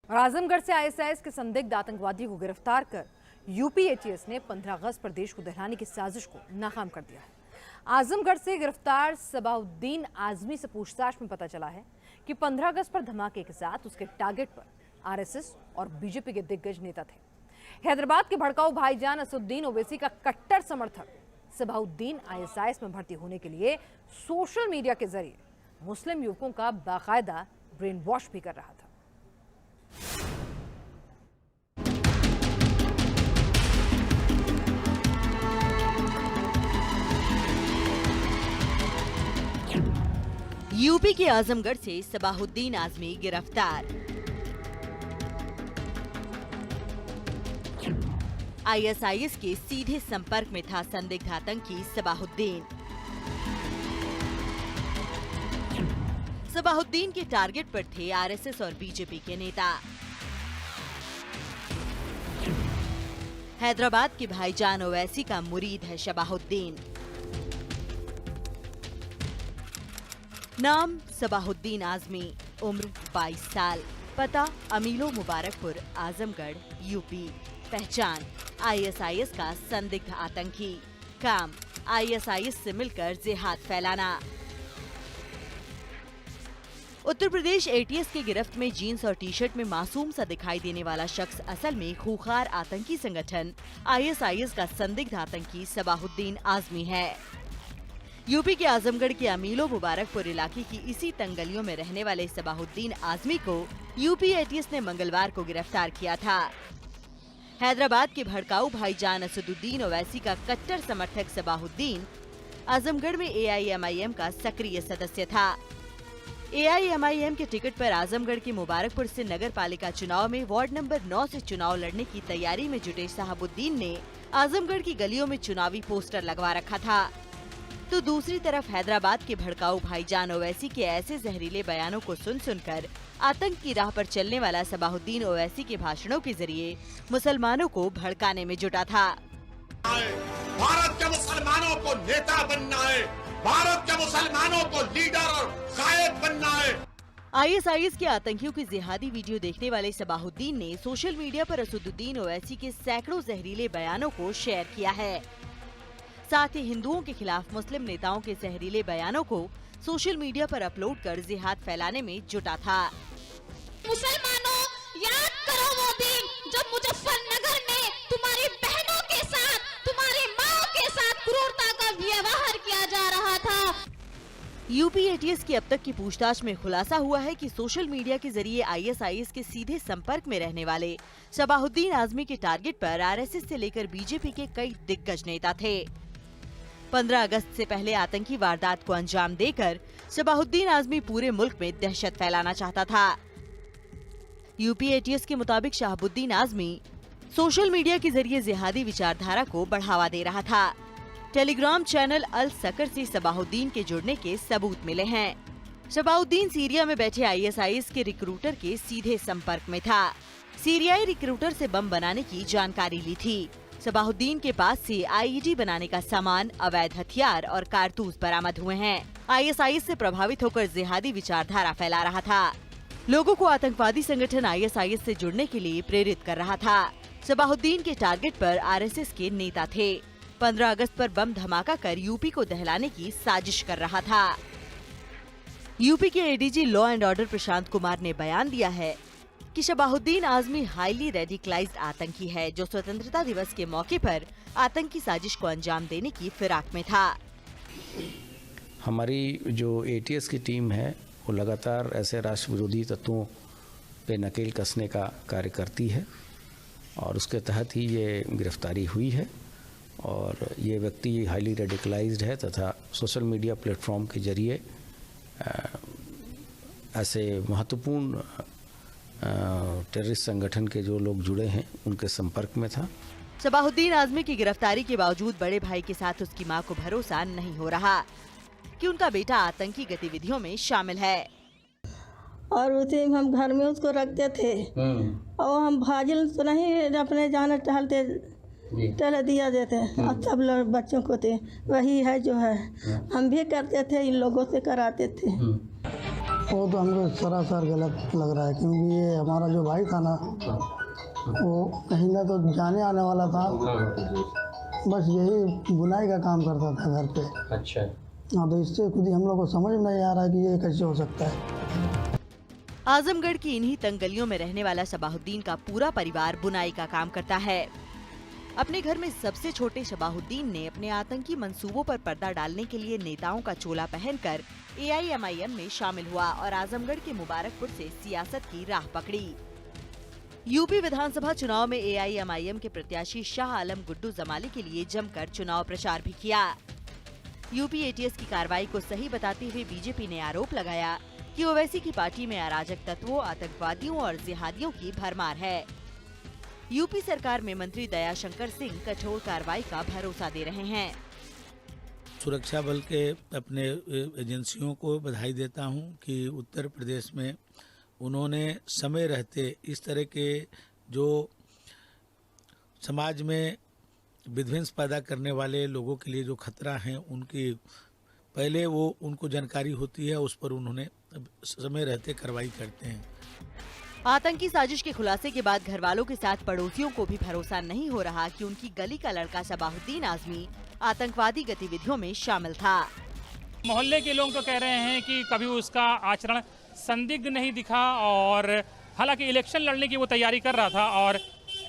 और आजमगढ़ से आईएसआईएस के संदिग्ध आतंकवादी को गिरफ्तार कर यूपी एटीएस ने 15 अगस्त पर देश को दहलाने की साजिश को नाकाम कर दिया है। आजमगढ़ से गिरफ्तार सबाहुद्दीन आजमी से पूछताछ में पता चला है कि 15 अगस्त पर धमाके के साथ उसके टारगेट पर आरएसएस और बीजेपी के दिग्गज नेता थे। हैदराबाद के भड़काऊ भाईजान असदुद्दीन ओवैसी का कट्टर समर्थक सबाहुद्दीन आईएसआईएस में भर्ती होने के लिए सोशल मीडिया के जरिए मुस्लिम युवकों का बाकायदा ब्रेन वॉश भी कर रहा था। यूपी के आजमगढ़ से सबाहुद्दीन आजमी गिरफ्तार। आईएसआईएस के सीधे संपर्क में था संदिग्ध आतंकी सबाहुद्दीन। सबाहुद्दीन के टारगेट पर थे आरएसएस और बीजेपी के नेता। हैदराबाद के भाईजान ओवैसी का मुरीद है सबाहुद्दीन। नाम सबाहुद्दीन आजमी, उम्र 22 साल, पता अमीलो मुबारकपुर, आजमगढ़, यूपी। पहचान आईएसआईएस का संदिग्ध आतंकी। काम आईएसआईएस से मिलकर जिहाद फैलाना। उत्तर प्रदेश एटीएस की गिरफ्त में जीन्स और टी शर्ट में मासूम सा दिखाई देने वाला शख्स असल में खूंखार आतंकी संगठन आईएसआईएस का संदिग्ध आतंकी सबाहुद्दीन आजमी है। यूपी के आजमगढ़ के अमीलो मुबारकपुर इलाके की इसी तंगलियों में रहने वाले सबाहुद्दीन आजमी को यूपी एटीएस ने मंगलवार को गिरफ्तार किया था। हैदराबाद के भड़काऊ भाईजान असदुद्दीन ओवैसी का कट्टर समर्थक सबाहुद्दीन आजमगढ़ में एआईएमआईएम का सक्रिय सदस्य था। एआईएमआईएम के टिकट पर आजमगढ़ के मुबारकपुर से नगर पालिका चुनाव में वार्ड नंबर 9 से चुनाव लड़ने की तैयारी में जुटे सहाबुद्दीन ने आजमगढ़ की गलियों में चुनावी पोस्टर लगवा रखा था। तो दूसरी तरफ हैदराबाद के भड़काऊ भाईजान ओवैसी के ऐसे जहरीले बयानों को सुनकर आतंक की राह पर चलने वाला सबाहुद्दीन ओवैसी के भाषणों के जरिए मुसलमानों को भड़काने में जुटा था। भारत के मुसलमानों को नेता बनना है, भारत के मुसलमानों को लीडर और कायद बनना है। आईएसआईएस के आतंकियों की जिहादी वीडियो देखने वाले सबाहुद्दीन ने सोशल मीडिया पर असदुद्दीन ओवैसी के सैकड़ों जहरीले बयानों को शेयर किया है। साथ ही हिंदुओं के खिलाफ मुस्लिम नेताओं के जहरीले बयानों को सोशल मीडिया पर अपलोड कर जिहाद फैलाने में जुटा था। मुसलमानों, याद करो वो दिन जब मुजफ्फरनगर में तुम्हारी बहनों के साथ, तुम्हारी माओ के साथ क्रूरता का व्यवहार किया जा रहा था। यूपी एटीएस की अब तक की पूछताछ में खुलासा हुआ है कि सोशल मीडिया के जरिए आईएसआईएस के सीधे संपर्क में रहने वाले सबाहुद्दीन आजमी के टारगेट पर आरएसएस से लेकर बीजेपी के कई दिग्गज नेता थे। 15 अगस्त से पहले आतंकी वारदात को अंजाम देकर सबाहुद्दीन आजमी पूरे मुल्क में दहशत फैलाना चाहता था। यूपी एटीएस के मुताबिक शहाबुद्दीन आजमी सोशल मीडिया के जरिए जिहादी विचारधारा को बढ़ावा दे रहा था। टेलीग्राम चैनल अल सकर से सबाहुद्दीन के जुड़ने के सबूत मिले हैं। सबाहुद्दीन सीरिया में बैठे आईएसआईएस के रिक्रूटर के सीधे संपर्क में था। सीरियाई रिक्रूटर से बम बनाने की जानकारी ली थी। सबाहुद्दीन के पास से आईईडी बनाने का सामान, अवैध हथियार और कारतूस बरामद हुए हैं। आईएसआईएस से प्रभावित होकर जिहादी विचारधारा फैला रहा था। लोगों को आतंकवादी संगठन आईएसआईएस से जुड़ने के लिए प्रेरित कर रहा था। सबाहुद्दीन के टारगेट पर आरएसएस के नेता थे। 15 अगस्त पर बम धमाका कर यूपी को दहलाने की साजिश कर रहा था। यूपी के ADG law and order Prashant Kumar ने बयान दिया है कि सबाहुद्दीन आजमी हाईली रेडिकलाइज्ड आतंकी है जो स्वतंत्रता दिवस के मौके पर आतंकी साजिश को अंजाम देने की फिराक में था। हमारी जो एटीएस की टीम है वो लगातार ऐसे राष्ट्र विरोधी तत्वों पे नकेल कसने का कार्य करती है और उसके तहत ही ये गिरफ्तारी हुई है। और ये व्यक्ति हाईली रेडिकलाइज्ड है तथा सोशल मीडिया प्लेटफॉर्म के जरिए ऐसे महत्वपूर्ण टेररिस्ट संगठन के जो लोग जुड़े हैं उनके संपर्क में था। सबाहुद्दीन आजमी की गिरफ्तारी के बावजूद बड़े भाई के साथ उसकी मां को भरोसा नहीं हो रहा कि उनका बेटा आतंकी गतिविधियों में शामिल है। और उसे हम घर में उसको रखते थे और हम फाजिल तो नहीं अपने जाना टहलते टहल दिया देते और सब लोग बच्चों को थे। वही है जो है, हम भी करते थे, इन लोगों से कराते थे। वो तो हमको सरासर गलत लग रहा है, क्योंकि ये हमारा जो भाई था ना, वो कहीं ना तो जाने आने वाला था, बस यही बुनाई का काम करता था घर पे। अच्छा। हाँ, तो इससे खुद ही हम लोग को समझ में नहीं आ रहा है कि ये कैसे हो सकता है। आजमगढ़ की इन्हीं तंग गलियों में रहने वाला शबाहुद्दीन का पूरा परिवार बुनाई का काम करता है। अपने घर में सबसे छोटे शबाहुद्दीन ने अपने आतंकी मंसूबों पर पर्दा डालने के लिए नेताओं का चोला पहनकर AIMIM में शामिल हुआ और आजमगढ़ के मुबारकपुर से सियासत की राह पकड़ी। यूपी विधानसभा चुनाव में AIMIM के प्रत्याशी शाह आलम गुड्डू जमाली के लिए जमकर चुनाव प्रचार भी किया। यूपी ATS की कार्रवाई को सही बताते हुए बीजेपी ने आरोप लगाया कि ओवैसी की पार्टी में अराजक तत्वों, आतंकवादियों और जिहादियों की भरमार है। यूपी सरकार में मंत्री दयाशंकर सिंह कठोर कार्रवाई का भरोसा दे रहे हैं। सुरक्षा बल के अपने एजेंसियों को बधाई देता हूं कि उत्तर प्रदेश में उन्होंने समय रहते इस तरह के जो समाज में विध्वंस पैदा करने वाले लोगों के लिए जो खतरा है, उनकी पहले वो उनको जानकारी होती है, उस पर उन्होंने समय रहते कार्रवाई करते हैं। आतंकी साजिश के खुलासे के बाद घर वालों के साथ पड़ोसियों को भी भरोसा नहीं हो रहा कि उनकी गली का लड़का शबाहुद्दीन आजमी आतंकवादी गतिविधियों में शामिल था। मोहल्ले के लोग तो कह रहे हैं कि कभी उसका आचरण संदिग्ध नहीं दिखा, और हालांकि इलेक्शन लड़ने की वो तैयारी कर रहा था और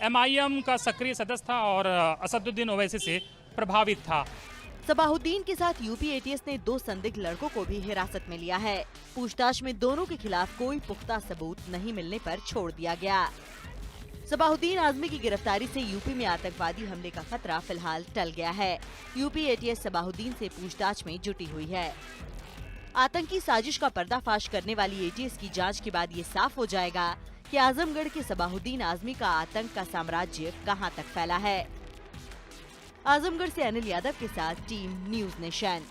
MIM का सक्रिय सदस्य था और असदुद्दीन ओवैसी से प्रभावित था। शबाहुद्दीन के साथ यूपी ATS ने 2 संदिग्ध लड़कों को भी हिरासत में लिया है। पूछताछ में दोनों के खिलाफ कोई पुख्ता सबूत नहीं मिलने पर छोड़ दिया गया। शबाहुद्दीन आजमी की गिरफ्तारी से यूपी में आतंकवादी हमले का खतरा फिलहाल टल गया है। यूपी ATS शबाहुद्दीन से पूछताछ में जुटी हुई है। आतंकी साजिश का पर्दाफाश करने वाली ATS की जांच के बाद ये साफ हो जाएगा कि आजमगढ़ के शबाहुद्दीन आजमी का आतंक का साम्राज्य कहां तक फैला है। आजमगढ़ से अनिल यादव के साथ टीम न्यूज़ नेशन।